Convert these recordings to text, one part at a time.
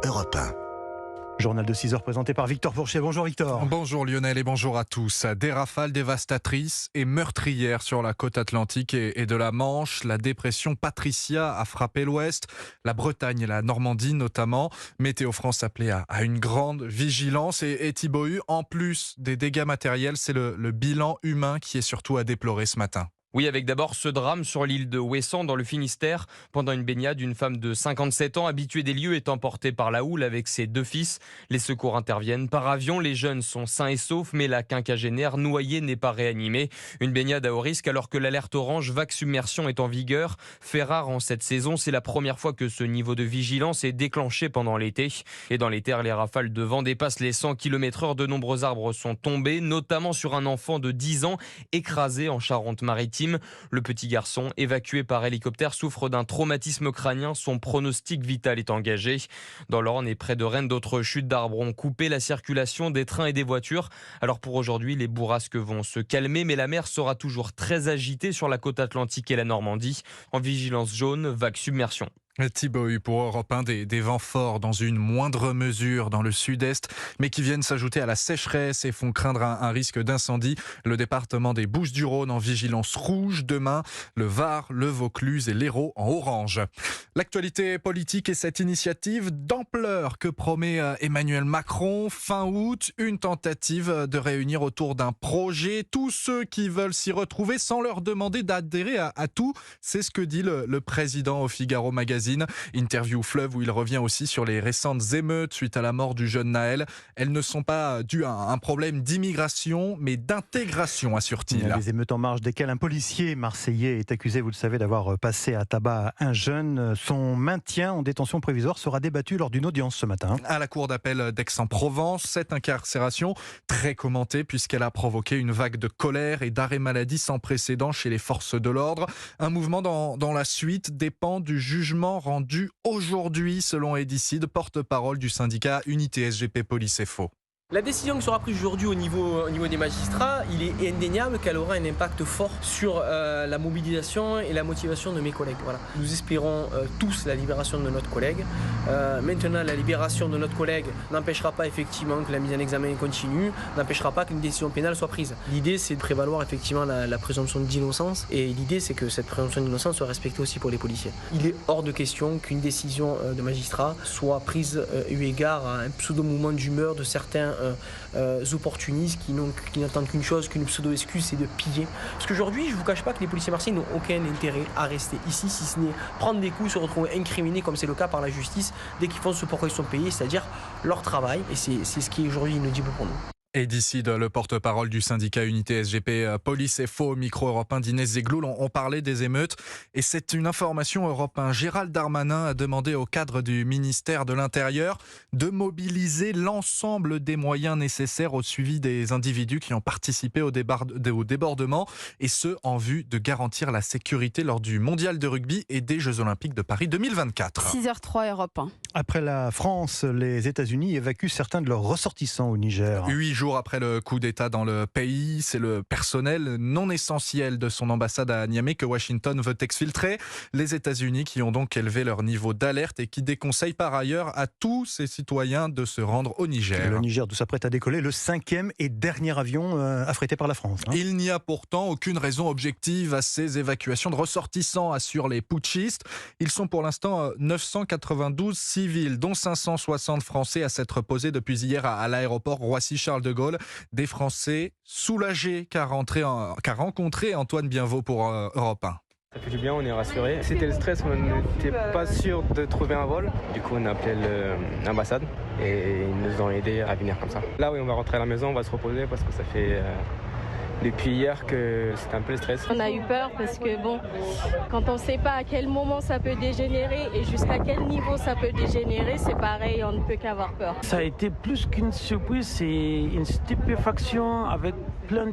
Europe 1. Journal de 6h présenté par Victor Pourchet. Bonjour Victor. Bonjour Lionel et bonjour à tous. Des rafales dévastatrices et meurtrières sur la côte atlantique et de la Manche. La dépression Patricia a frappé l'ouest, la Bretagne et la Normandie notamment. Météo France appelait à une grande vigilance. Et Thibaut Hu, en plus des dégâts matériels, c'est le bilan humain qui est surtout à déplorer ce matin. Oui, avec d'abord ce drame sur l'île de Ouessant dans le Finistère. Pendant une baignade, une femme de 57 ans, habituée des lieux, est emportée par la houle avec ses 2 fils. Les secours interviennent par avion. Les jeunes sont sains et saufs, mais la quinquagénaire noyée n'est pas réanimée. Une baignade à haut risque alors que l'alerte orange vague submersion est en vigueur. Fait rare en cette saison, c'est la première fois que ce niveau de vigilance est déclenché pendant l'été. Et dans les terres, les rafales de vent dépassent les 100 km/h. De nombreux arbres sont tombés, notamment sur un enfant de 10 ans écrasé en Charente-Maritime. Le petit garçon, évacué par hélicoptère, souffre d'un traumatisme crânien. Son pronostic vital est engagé. Dans l'Orne et près de Rennes, d'autres chutes d'arbres ont coupé la circulation des trains et des voitures. Alors pour aujourd'hui, les bourrasques vont se calmer, mais la mer sera toujours très agitée sur la côte atlantique et la Normandie. En vigilance jaune, vague submersion. Thibaut Hu pour Europe 1, des vents forts dans une moindre mesure dans le sud-est, mais qui viennent s'ajouter à la sécheresse et font craindre un risque d'incendie. Le département des Bouches-du-Rhône en vigilance rouge demain, le Var, le Vaucluse et l'Hérault en orange. L'actualité politique et cette initiative d'ampleur que promet Emmanuel Macron. Fin août, une tentative de réunir autour d'un projet tous ceux qui veulent s'y retrouver sans leur demander d'adhérer à tout. C'est ce que dit le président au Figaro Magazine. Interview Fleuve où il revient aussi sur les récentes émeutes suite à la mort du jeune Naël. Elles ne sont pas dues à un problème d'immigration, mais d'intégration, assure-t-il. Il y a des émeutes en marge desquelles un policier marseillais est accusé, vous le savez, d'avoir passé à tabac un jeune. Son maintien en détention provisoire sera débattu lors d'une audience ce matin. À la cour d'appel d'Aix-en-Provence, cette incarcération très commentée puisqu'elle a provoqué une vague de colère et d'arrêt maladie sans précédent chez les forces de l'ordre. Un mouvement dans la suite dépend du jugement rendu aujourd'hui, selon Edicide, porte-parole du syndicat Unité SGP Police FO. La décision qui sera prise aujourd'hui au niveau des magistrats, il est indéniable qu'elle aura un impact fort sur la mobilisation et la motivation de mes collègues. Voilà. Nous espérons tous la libération de notre collègue. Maintenant, la libération de notre collègue n'empêchera pas effectivement que la mise en examen continue, n'empêchera pas qu'une décision pénale soit prise. L'idée, c'est de prévaloir effectivement la présomption d'innocence et l'idée, c'est que cette présomption d'innocence soit respectée aussi pour les policiers. Il est hors de question qu'une décision de magistrat soit prise eu égard à un pseudo-mouvement d'humeur de certains opportunistes qui n'attendent qu'une chose, qu'une pseudo-excuse, c'est de piller. Parce qu'aujourd'hui, je ne vous cache pas que les policiers marseillais n'ont aucun intérêt à rester ici, si ce n'est prendre des coups, se retrouver incriminés, comme c'est le cas par la justice, dès qu'ils font ce pourquoi ils sont payés, c'est-à-dire leur travail. Et c'est ce qui est aujourd'hui inaudible pour nous. Et d'ici, le porte-parole du syndicat Unité SGP Police FO au micro Europe 1 d'Inès Zegloul, on parlait des émeutes et c'est une information Europe 1. Gérald Darmanin a demandé au cadre du ministère de l'Intérieur de mobiliser l'ensemble des moyens nécessaires au suivi des individus qui ont participé au débordement et ce, en vue de garantir la sécurité lors du mondial de rugby et des Jeux Olympiques de Paris 2024. 6h03 Europe 1. Après la France, les États-Unis évacuent certains de leurs ressortissants au Niger. 8 jours après le coup d'État dans le pays, c'est le personnel non essentiel de son ambassade à Niamey que Washington veut exfiltrer. Les États-Unis qui ont donc élevé leur niveau d'alerte et qui déconseillent par ailleurs à tous ses citoyens de se rendre au Niger. Le Niger d'où s'apprête à décoller le 5e et dernier avion affrété par la France. Il n'y a pourtant aucune raison objective à ces évacuations de ressortissants, assurent les putschistes. Ils sont pour l'instant 992 civils, dont 560 Français à s'être posés depuis hier à l'aéroport Roissy-Charles de Gaulle. Des Français soulagés qu'a rencontré Antoine Bienvaux pour Europe 1. Ça fait du bien, on est rassurés. C'était le stress, on n'était pas sûr de trouver un vol. Du coup, on a appelé l'ambassade et ils nous ont aidés à venir comme ça. Là, oui, on va rentrer à la maison, on va se reposer parce que ça fait depuis hier que c'est un peu le stress. On a eu peur parce que bon, quand on ne sait pas à quel moment ça peut dégénérer et jusqu'à quel niveau ça peut dégénérer, c'est pareil, on ne peut qu'avoir peur. Ça a été plus qu'une surprise, c'est une stupéfaction avec plein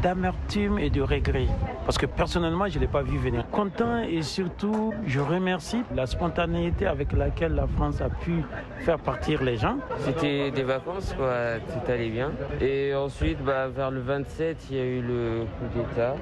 d'amertume et de regrets. Parce que personnellement, je ne l'ai pas vu venir. Content et surtout, je remercie la spontanéité avec laquelle la France a pu faire partir les gens. C'était des vacances, quoi, tout allait bien. Et ensuite, vers le 27, 2007, il y a eu le coup d'État.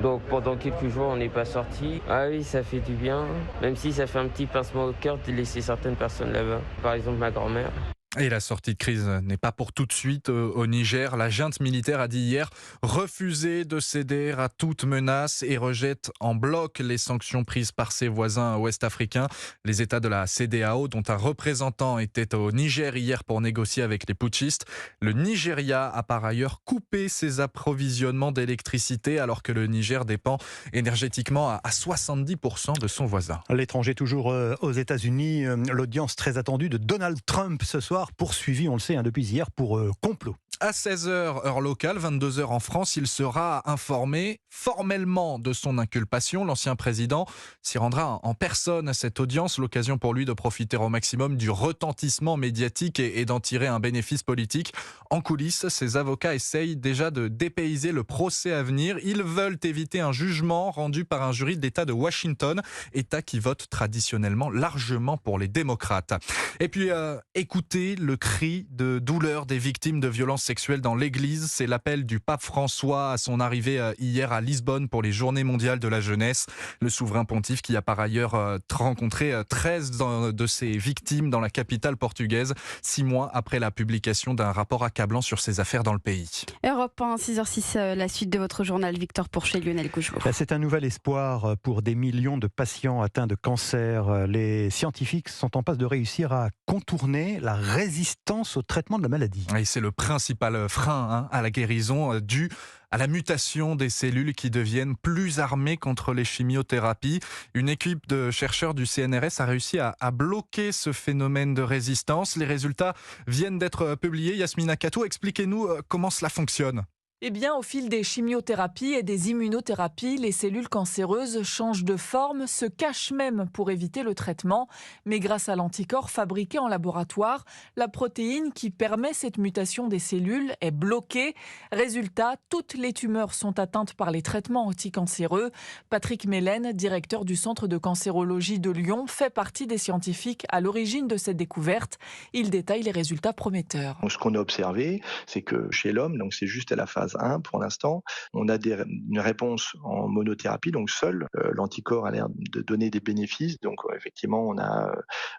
Donc pendant quelques jours, on n'est pas sorti. Ah oui, ça fait du bien, même si ça fait un petit pincement au cœur de laisser certaines personnes là-bas. Par exemple, ma grand-mère. Et la sortie de crise n'est pas pour tout de suite au Niger. La junte militaire a dit hier refuser de céder à toute menace et rejette en bloc les sanctions prises par ses voisins ouest-africains. Les États de la CEDEAO, dont un représentant était au Niger hier pour négocier avec les putschistes. Le Nigeria a par ailleurs coupé ses approvisionnements d'électricité alors que le Niger dépend énergétiquement à 70% de son voisin. L'étranger toujours aux États-Unis. L'audience très attendue de Donald Trump ce soir, poursuivi, on le sait, depuis hier pour complot. À 16h, heure locale, 22h en France, il sera informé formellement de son inculpation. L'ancien président s'y rendra en personne à cette audience, l'occasion pour lui de profiter au maximum du retentissement médiatique et d'en tirer un bénéfice politique. En coulisses, ses avocats essayent déjà de dépayser le procès à venir. Ils veulent éviter un jugement rendu par un jury de l'État de Washington, État qui vote traditionnellement largement pour les démocrates. Et puis, écoutez le cri de douleur des victimes de violences sexuelle dans l'église. C'est l'appel du pape François à son arrivée hier à Lisbonne pour les Journées mondiales de la jeunesse. Le souverain pontife qui a par ailleurs rencontré 13 de ses victimes dans la capitale portugaise, 6 mois après la publication d'un rapport accablant sur ses affaires dans le pays. Europe 1, 6h06, la suite de votre journal. Victor Pourchet, Lionel Cougelot. C'est un nouvel espoir pour des millions de patients atteints de cancer. Les scientifiques sont en passe de réussir à contourner la résistance au traitement de la maladie. Et c'est le principal frein à la guérison dû à la mutation des cellules qui deviennent plus armées contre les chimiothérapies. Une équipe de chercheurs du CNRS a réussi à bloquer ce phénomène de résistance. Les résultats viennent d'être publiés. Yasmina Katou, expliquez-nous comment cela fonctionne. Eh bien, au fil des chimiothérapies et des immunothérapies, les cellules cancéreuses changent de forme, se cachent même pour éviter le traitement. Mais grâce à l'anticorps fabriqué en laboratoire, la protéine qui permet cette mutation des cellules est bloquée. Résultat, toutes les tumeurs sont atteintes par les traitements anticancéreux. Patrick Mélène, directeur du Centre de cancérologie de Lyon, fait partie des scientifiques à l'origine de cette découverte. Il détaille les résultats prometteurs. Ce qu'on a observé, c'est que chez l'homme, donc c'est juste à la phase 1 pour l'instant, on a une réponse en monothérapie, donc seul l'anticorps a l'air de donner des bénéfices. Donc effectivement, on a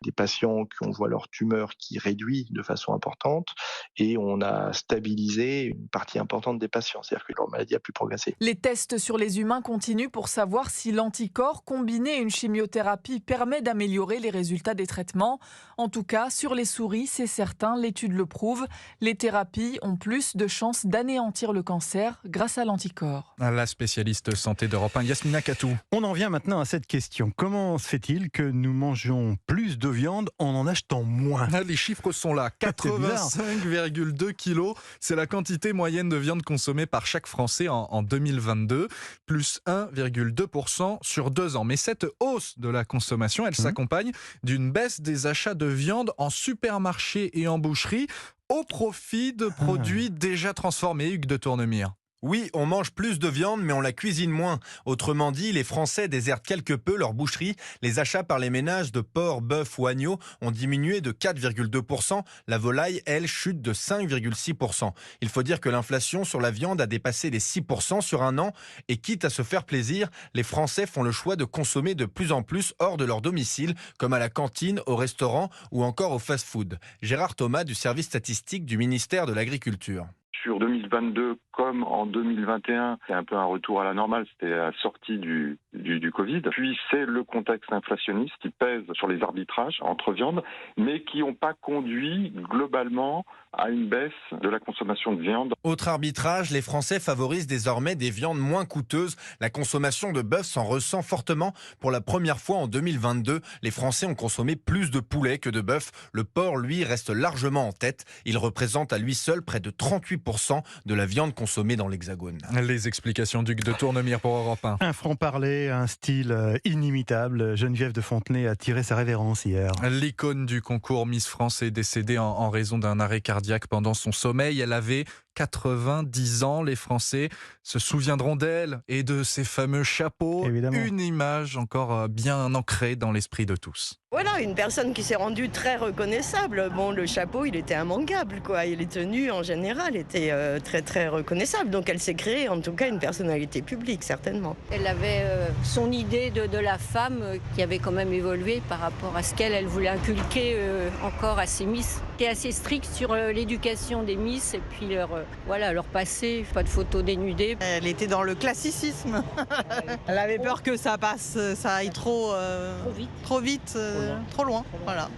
des patients qui on voit leur tumeur qui réduit de façon importante et on a stabilisé une partie importante des patients, c'est-à-dire que leur maladie a pu progresser. Les tests sur les humains continuent pour savoir si l'anticorps combiné à une chimiothérapie permet d'améliorer les résultats des traitements. En tout cas, sur les souris, c'est certain, l'étude le prouve, les thérapies ont plus de chances d'anéantir le cancer grâce à l'anticorps. La spécialiste santé d'Europe 1, Yasmina Katou. On en vient maintenant à cette question. Comment se fait-il que nous mangeons plus de viande en achetant moins ? Les chiffres sont là. 85,2 kilos, c'est la quantité moyenne de viande consommée par chaque Français en 2022, plus 1,2% sur 2 ans. Mais cette hausse de la consommation, elle s'accompagne d'une baisse des achats de viande en supermarché et en boucherie, au profit de produits déjà transformés. Hugues de Tournemire. Oui, on mange plus de viande, mais on la cuisine moins. Autrement dit, les Français désertent quelque peu leur boucherie. Les achats par les ménages de porc, bœuf ou agneau ont diminué de 4,2%. La volaille, elle, chute de 5,6%. Il faut dire que l'inflation sur la viande a dépassé les 6% sur un an. Et quitte à se faire plaisir, les Français font le choix de consommer de plus en plus hors de leur domicile, comme à la cantine, au restaurant ou encore au fast-food. Gérard Thomas du service statistique du ministère de l'Agriculture. Sur 2022 comme en 2021, c'est un peu un retour à la normale, c'était la sortie du Covid. Puis c'est le contexte inflationniste qui pèse sur les arbitrages entre viandes, mais qui n'ont pas conduit globalement à une baisse de la consommation de viande. Autre arbitrage, les Français favorisent désormais des viandes moins coûteuses. La consommation de bœuf s'en ressent fortement. Pour la première fois en 2022, les Français ont consommé plus de poulet que de bœuf. Le porc, lui, reste largement en tête. Il représente à lui seul près de 38% de la viande consommée dans l'Hexagone. Les explications d'Hugues de Tournemire pour Europe 1. Un franc-parler, un style inimitable. Geneviève de Fontenay a tiré sa révérence hier. L'icône du concours Miss France est décédée en raison d'un arrêt cardiaque pendant son sommeil. Elle avait 90 ans. Les Français se souviendront d'elle et de ses fameux chapeaux. Évidemment. Une image encore bien ancrée dans l'esprit de tous. Voilà, une personne qui s'est rendue très reconnaissable. Bon, le chapeau, il était immanquable, quoi. Et les tenues, en général, étaient très, très reconnaissables. Donc, elle s'est créée, en tout cas, une personnalité publique, certainement. Elle avait son idée de la femme qui avait quand même évolué par rapport à ce qu'elle voulait inculquer encore à ses Miss. Elle était assez stricte sur l'éducation des Miss et puis leur passé. Pas de photos dénudées. Elle était dans le classicisme. Elle avait peur que ça passe, ça aille trop vite. Trop loin. Voilà.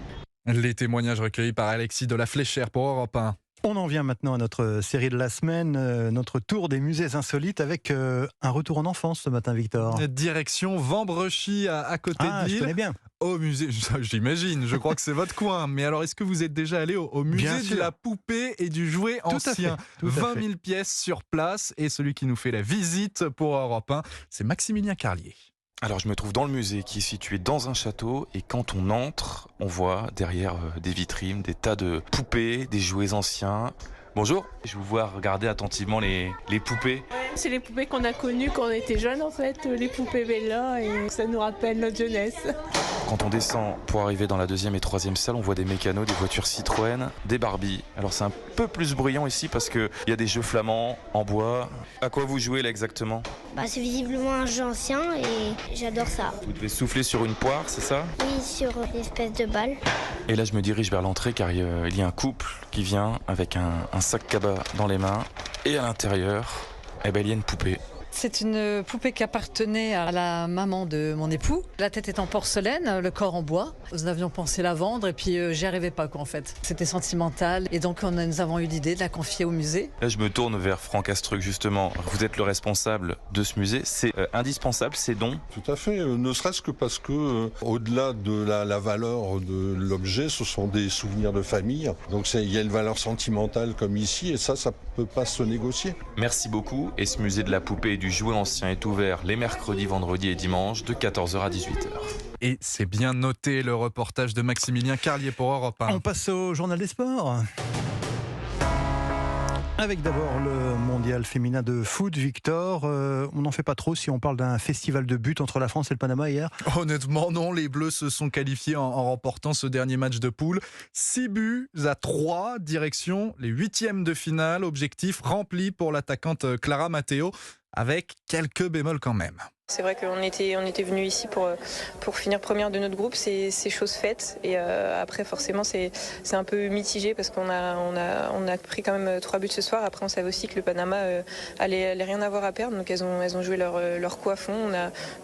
Les témoignages recueillis par Alexis de la Fléchère pour Europe 1. On en vient maintenant à notre série de la semaine, notre tour des musées insolites avec un retour en enfance ce matin, Victor. Direction Vambrechy à côté de Lille. Je connais bien. Au musée, j'imagine, je crois que c'est votre coin. Mais alors, est-ce que vous êtes déjà allé au musée de la poupée et du jouet ancien ? 20 000 pièces sur place et celui qui nous fait la visite pour Europe 1, c'est Maximilien Carlier. Alors je me trouve dans le musée qui est situé dans un château et quand on entre, on voit derrière des vitrines, des tas de poupées, des jouets anciens. Bonjour, je vous vois regarder attentivement les poupées. C'est les poupées qu'on a connues quand on était jeunes en fait, les poupées Bella, et ça nous rappelle notre jeunesse. Quand on descend pour arriver dans la deuxième et troisième salle, on voit des mécanos, des voitures Citroën, des Barbie. Alors c'est un peu plus bruyant ici parce qu'il y a des jeux flamands en bois. À quoi vous jouez là exactement ? C'est visiblement un jeu ancien et j'adore ça. Vous devez souffler sur une poire, c'est ça ? Oui, sur une espèce de balle. Et là je me dirige vers l'entrée car il y a un couple qui vient avec un sac cabas dans les mains et à l'intérieur, il y a une poupée. C'est une poupée qui appartenait à la maman de mon époux. La tête est en porcelaine, le corps en bois. Nous avions pensé la vendre et puis j'y arrivais pas en fait. C'était sentimental et donc nous avons eu l'idée de la confier au musée. Là je me tourne vers Franck Astruc justement. Vous êtes le responsable de ce musée. C'est indispensable ces dons ? Tout à fait, ne serait-ce que parce que au-delà de la valeur de l'objet, ce sont des souvenirs de famille. Donc il y a une valeur sentimentale comme ici et ça peut pas se négocier. Merci beaucoup et ce musée de la poupée et du jouet ancien est ouvert les mercredis, vendredis et dimanches de 14h à 18h. Et c'est bien noté le reportage de Maximilien Carlier pour Europe 1. On passe au journal des sports. Avec d'abord le mondial féminin de foot, Victor. On n'en fait pas trop si on parle d'un festival de buts entre la France et le Panama hier. Honnêtement, non. Les Bleus se sont qualifiés en remportant ce dernier match de poule. 6-3, direction les 8e de finale. Objectif rempli pour l'attaquante Clara Matteo, avec quelques bémols quand même. C'est vrai qu'on était venu ici pour finir première de notre groupe, c'est chose faite. Et après, forcément, c'est un peu mitigé parce qu'on a pris quand même 3 buts ce soir. Après, on savait aussi que le Panama allait rien avoir à perdre. Donc, elles ont joué leur coup à fond.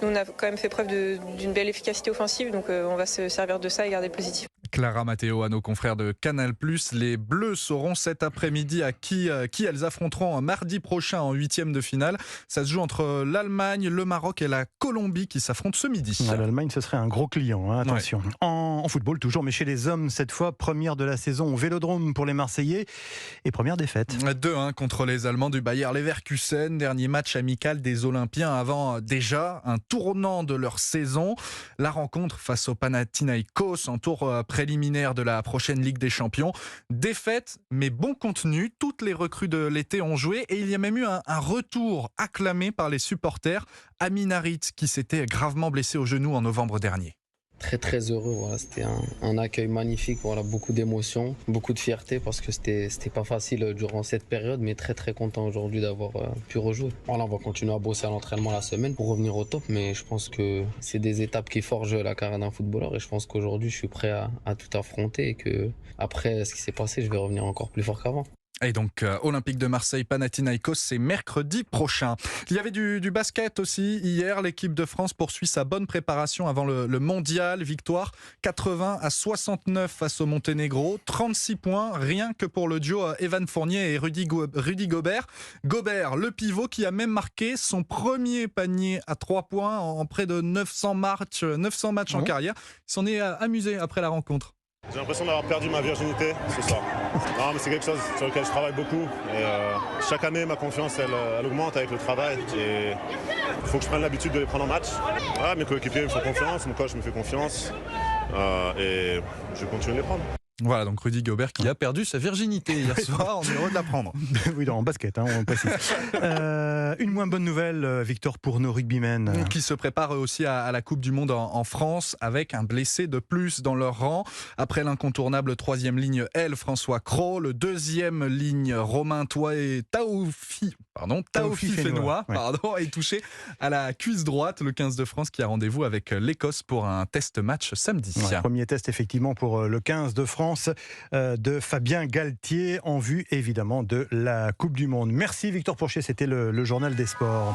Nous, on a quand même fait preuve d'une belle efficacité offensive. Donc, on va se servir de ça et garder le positif. Clara Matteo à nos confrères de Canal+. Les Bleus sauront cet après-midi à qui elles affronteront un mardi prochain en 8e de finale. Ça se joue entre l'Allemagne, le Maroc et la Colombie qui s'affrontent ce midi. L'Allemagne, ce serait un gros client, hein, attention. Ouais. En football toujours, mais chez les hommes, cette fois, première de la saison au Vélodrome pour les Marseillais et première défaite. 2-1 contre les Allemands du Bayer Leverkusen, dernier match amical des Olympiens avant déjà un tournant de leur saison. La rencontre face au Panathinaikos en tour préliminaire de la prochaine Ligue des Champions. Défaite, mais bon contenu. Toutes les recrues de l'été ont joué et il y a même eu un retour acclamé par les supporters. Amin Harit qui s'était gravement blessé au genou en novembre dernier. Très heureux, voilà. C'était un accueil magnifique, voilà. Beaucoup d'émotions, beaucoup de fierté parce que c'était pas facile durant cette période, mais très content aujourd'hui d'avoir pu rejouer. Voilà, on va continuer à bosser à l'entraînement la semaine pour revenir au top, mais je pense que c'est des étapes qui forgent la carrière d'un footballeur et je pense qu'aujourd'hui je suis prêt à tout affronter et que après ce qui s'est passé, je vais revenir encore plus fort qu'avant. Et donc, Olympique de Marseille, Panathinaikos, c'est mercredi prochain. Il y avait du basket aussi. Hier, l'équipe de France poursuit sa bonne préparation avant le mondial. Victoire 80-69 face au Monténégro. 36 points, rien que pour le duo Evan Fournier et Rudy Gobert. Gobert, le pivot qui a même marqué son premier panier à 3 points en près de 900 matchs en carrière. Il s'en est amusé après la rencontre. J'ai l'impression d'avoir perdu ma virginité ce soir. Non, mais c'est quelque chose sur lequel je travaille beaucoup. Et chaque année, ma confiance, elle augmente avec le travail. Et il faut que je prenne l'habitude de les prendre en match. Voilà, mes coéquipiers me font confiance, mon coach me fait confiance. Et je vais continuer de les prendre. Voilà, donc Rudy Gobert qui a perdu sa virginité hier soir, on est heureux de l'apprendre. Oui, en basket, on précise. Une moins bonne nouvelle, Victor, pour nos rugbymen. Qui se préparent aussi à la Coupe du Monde en France, avec un blessé de plus dans leur rang. Après l'incontournable 3e ligne L, François Cros, le 2e ligne Romain Taofi Fénois est touché à la cuisse droite. Le 15 de France qui a rendez-vous avec l'Écosse pour un test match samedi. Premier test effectivement pour le 15 de France de Fabien Galtier en vue évidemment de la Coupe du Monde. Merci Victor Pourchet, c'était le journal des sports.